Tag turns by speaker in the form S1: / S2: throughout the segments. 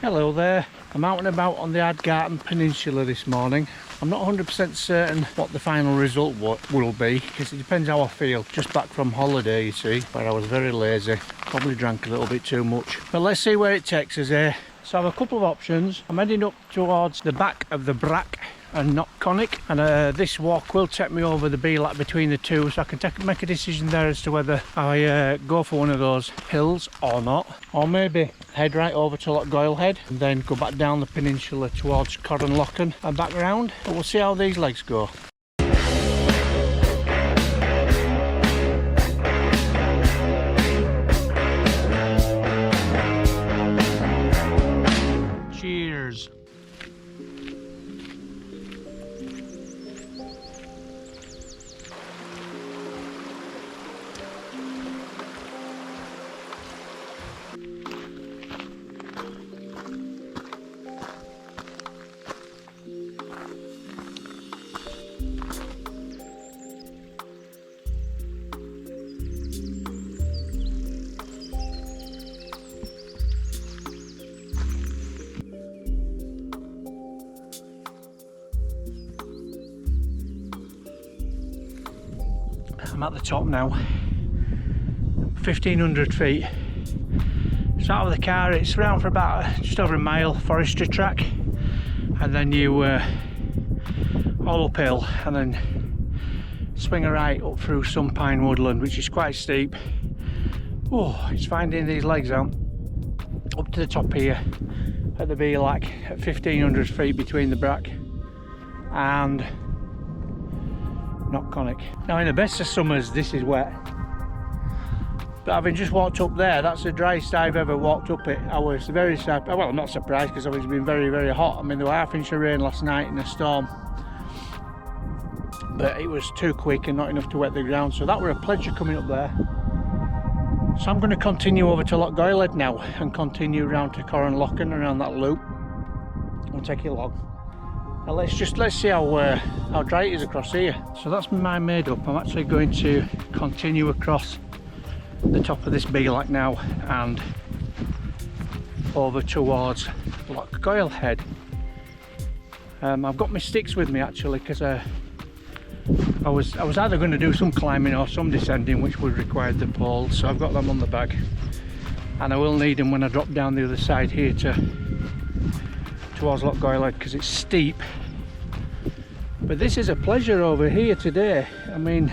S1: Hello there, I'm out and about on the Ardgarten Peninsula this morning. I'm not 100% certain what the final result will be, because it depends how I feel. Just back from holiday, you see, where I was very lazy, probably drank a little bit too much. But let's see where it takes us here. So I have a couple of options. I'm heading up towards the back of the Brack and Lochgoilhead, and this walk will take me over the bealach between the two, so I can make a decision there as to whether I go for one of those hills or not, or maybe head right over to Lochgoilhead and then go back down the peninsula towards Corran Lochan and back round. But we'll see how these legs go. Cheers. I'm at the top now, 1500 feet. So out of the car, it's around for about just over a mile, forestry track, and then you all uphill and then swing a right up through some pine woodland, which is quite steep. Oh, it's finding these legs out up to the top here at the bealach at 1500 feet between the Brack and Lochgoilhead. Now in the best of summers this is wet, but having just walked up there, that's the driest I've ever walked up it. I was very surprised, well, I'm not surprised because it's been very hot. I mean, there were half inch of rain last night in a storm, but it was too quick and not enough to wet the ground, so that were a pleasure coming up there. So I'm going to continue over to Lochgoilhead now and continue round to Corran Lochan around that loop. I'll take it along. Now let's see how dry it is across here. So that's my mind made up. I'm actually going to continue across the top of this bealach now and over towards Lochgoilhead. I've got my sticks with me actually, because I was either going to do some climbing or some descending, which would require the poles, so I've got them on the bag, and I will need them when I drop down the other side here towards Lochgoilhead, because it's steep. But this is a pleasure over here today. I mean,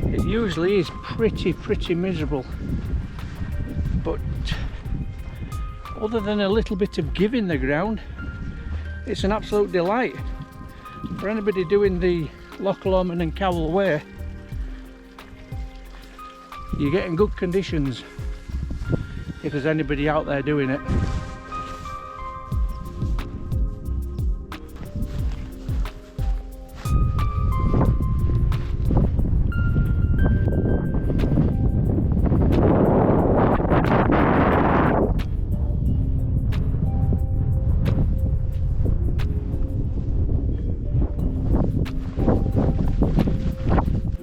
S1: it usually is pretty miserable, but other than a little bit of give in the ground, it's an absolute delight. For anybody doing the Loch Lomond and Cowell Way, you're getting good conditions if there's anybody out there doing it.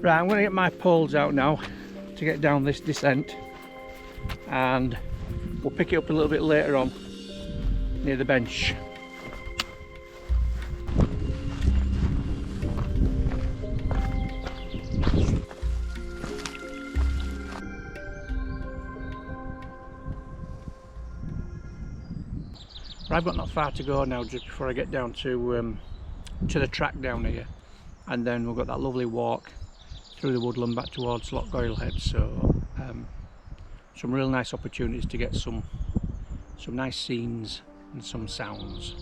S1: Right, I'm going to get my poles out now to get down this descent, and we'll pick it up a little bit later on near the bench. I've got not far to go now, just before I get down to the track down here, and then we've got that lovely walk through the woodland back towards Lochgoilhead. So some real nice opportunities to get some nice scenes and some sounds.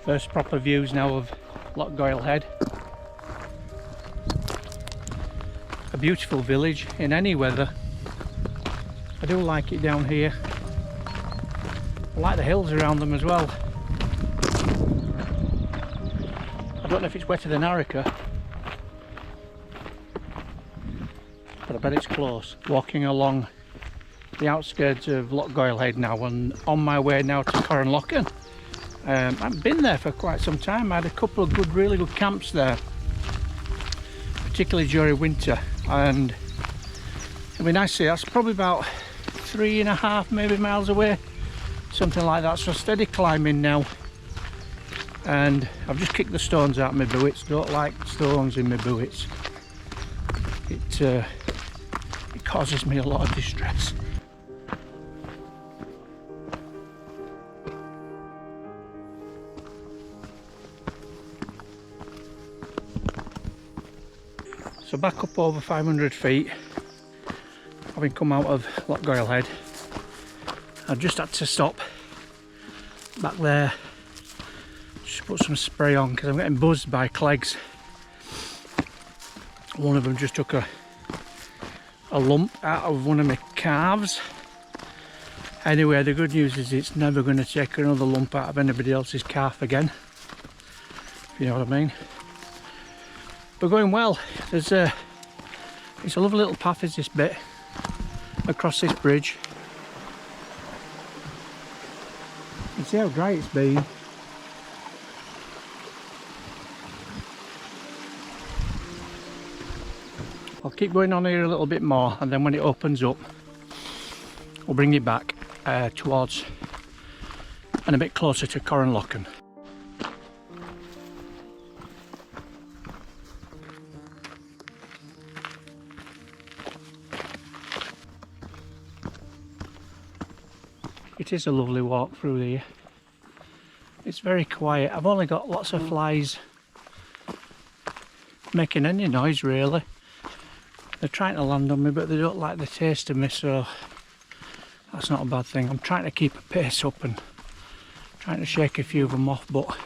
S1: First proper views now of Lochgoilhead. A beautiful village in any weather. I do like it down here. I like the hills around them as well. I don't know if it's wetter than Arica, but I bet it's close. Walking along the outskirts of Lochgoilhead now, and on my way now to Corran Lochan. I haven't been there for quite some time. I had a couple of really good camps there, particularly during winter, and I mean, I see that's probably about 3.5 maybe miles away, something like that. So steady climbing now, and I've just kicked the stones out of my boots. Don't like stones in my boots. It causes me a lot of distress. So back up over 500 feet, having come out of Lochgoilhead, I've just had to stop back there, just put some spray on because I'm getting buzzed by clegs. One of them just took a lump out of one of my calves. Anyway, the good news is it's never going to take another lump out of anybody else's calf again, if you know what I mean. We're going well. It's a lovely little path, is this bit across this bridge. You can see how dry it's been. I'll keep going on here a little bit more, and then when it opens up we'll bring it back towards and a bit closer to Corran Lochan. It is a lovely walk through here. It's very quiet. I've only got lots of flies making any noise really. They're trying to land on me, but they don't like the taste of me, so that's not a bad thing. I'm trying to keep a pace up and trying to shake a few of them off, but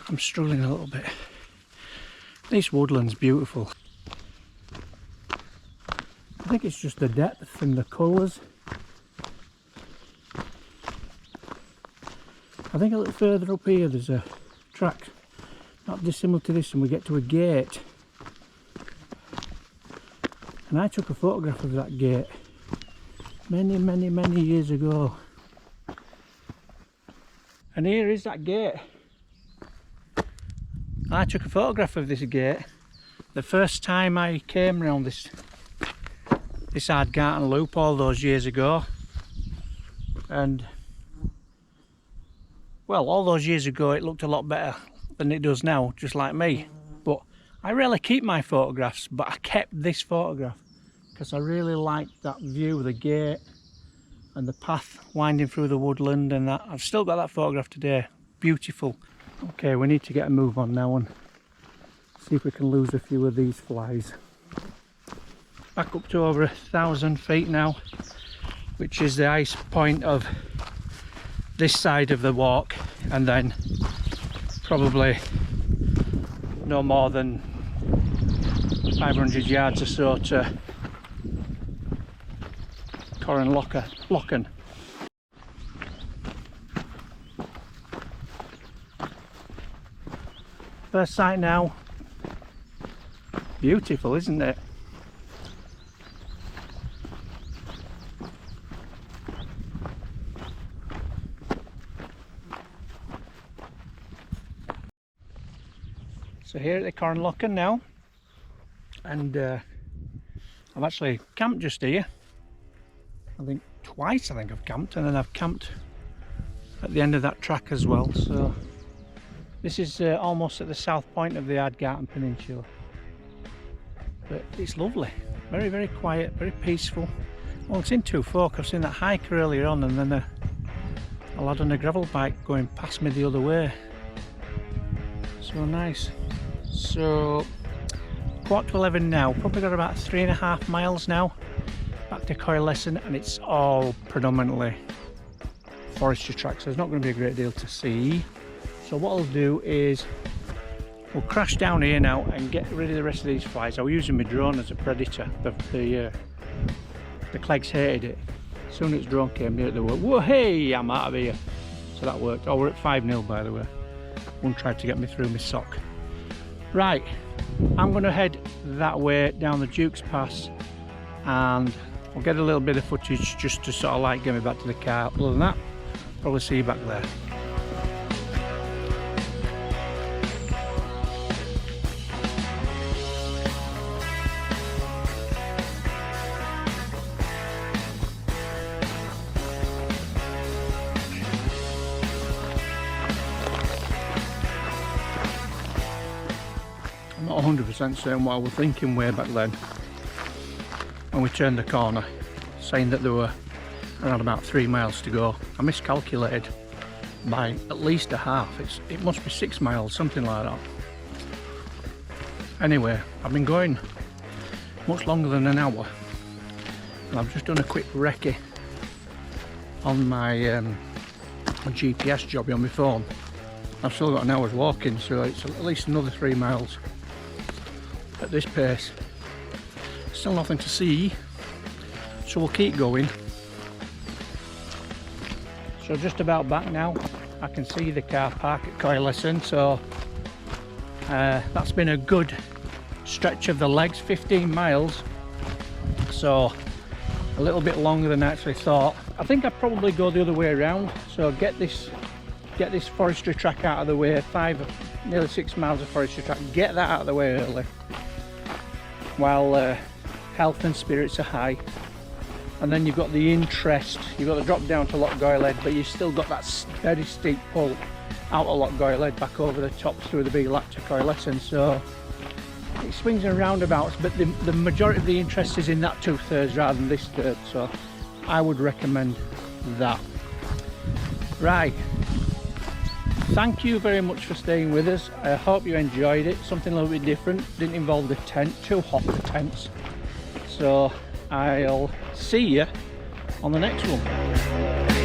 S1: I'm struggling a little bit. This woodland's beautiful. I think it's just the depth and the colours. I think a little further up here there's a track not dissimilar to this, and we get to a gate, and I took a photograph of that gate many years ago, and here is that gate. I took a photograph of this gate the first time I came around this Ardgarten loop all those years ago, and well, all those years ago it looked a lot better than it does now, just like me. But I rarely keep my photographs, but I kept this photograph because I really liked that view of the gate and the path winding through the woodland and that. I've still got that photograph today. Beautiful. Okay, we need to get a move on now and see if we can lose a few of these flies. Back up to over 1,000 feet now, which is the ice point of this side of the walk, and then probably no more than 500 yards or so to Corran Lochan. First sight now. Beautiful, isn't it? So here at the Corran Lochan now, and I've actually camped just here. I think twice I've camped, and then I've camped at the end of that track as well. So this is almost at the south point of the Ardgarten Peninsula, but it's lovely, very quiet, very peaceful. Well, it's in two folk. I've seen that hiker earlier on, and then a lad on a gravel bike going past me the other way. So nice. So 10:45 now, probably got about 3.5 miles now back to Corran Lochan, and it's all predominantly forestry tracks, so there's not going to be a great deal to see. So what I'll do is we'll crash down here now and get rid of the rest of these flies. I was using my drone as a predator. The clegs hated it. As soon as drone came near, they were, whoa, hey, I'm out of here. So that worked. Oh, we're at 5-0 by the way. One tried to get me through my sock. Right, I'm going to head that way down the Duke's Pass, and I'll get a little bit of footage just to sort of like get me back to the car. Other than that, probably see you back there. I'm not 100% certain what I was thinking way back then when we turned the corner, saying that there were around about 3 miles to go. I miscalculated by at least a half. It must be 6 miles, something like that. Anyway, I've been going much longer than an hour, and I've just done a quick recce on my GPS job on my phone. I've still got an hour's walking, so it's at least another 3 miles at this pace. Still nothing to see, so we'll keep going. So just about back now. I can see the car park at Ascent, so that's been a good stretch of the legs, 15 miles, so a little bit longer than I actually thought. I think I'd probably go the other way around, so get this forestry track out of the way. Nearly 6 miles of forestry track, get that out of the way early while health and spirits are high, and then you've got the interest, you've got the drop down to Lochgoilhead, but you've still got that very steep pull out of Lochgoilhead back over the top through the bealach to Ascent. So it swings and roundabouts, but the majority of the interest is in that 2/3 rather than this third, so I would recommend that. Right, thank you very much for staying with us. I hope you enjoyed it. Something a little bit different, didn't involve the tent, too hot for tents. So I'll see you on the next one.